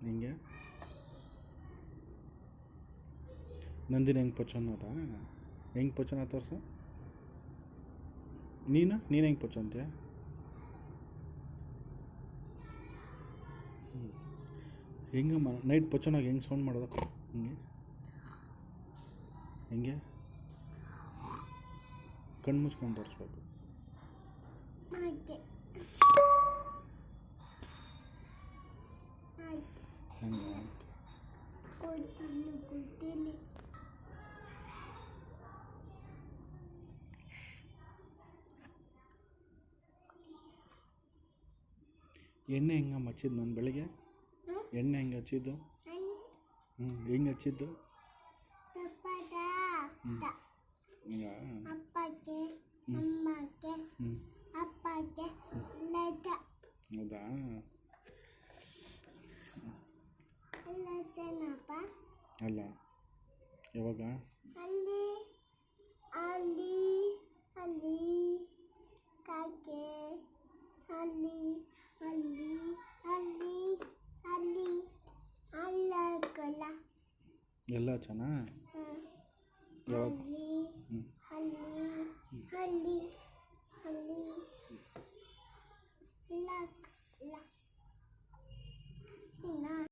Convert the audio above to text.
ಹಿಂಗೆ ನಂದಿನಿ ಹೆಂಗೆ ಪೊಚ್ಚನ್ನದ ಹೆಂಗೆ ಪೊಚ್ಚನ ತೋರ್ಸು. ನೀನು ಹೆಂಗೆ ಪೊಚ್ಚಂತೀಯ? ಹೆಂಗಮ್ಮ ನೈಟ್ ಪೊಚ್ಚನಾಗ ಹೆಂಗೆ ಸೌಂಡ್ ಮಾಡೋದಪ್ಪ? ಹೆಂಗೆ ಕಣ್ಣು ಮುಚ್ಕೊಂಡು ತೋರಿಸ್ಬೇಕು. ಹಂಗೆ ಎಣ್ಣೆ ಹೆಂಗಮ್ಮ ಹಚ್ಚಿದ್ದು ನಾನು ಬೆಳಿಗ್ಗೆ? ಎಣ್ಣೆ ಹೆಂಗೆ ಹಚ್ಚಿದ್ದು? ಹೆಂಗೆ ಹಚ್ಚಿದ್ದು? ಹೌದಾ? ಅಲ್ಲ ಯಾವಾಗ? ಎಲ್ಲ ಚೆನ್ನ ಯಾವಾಗ?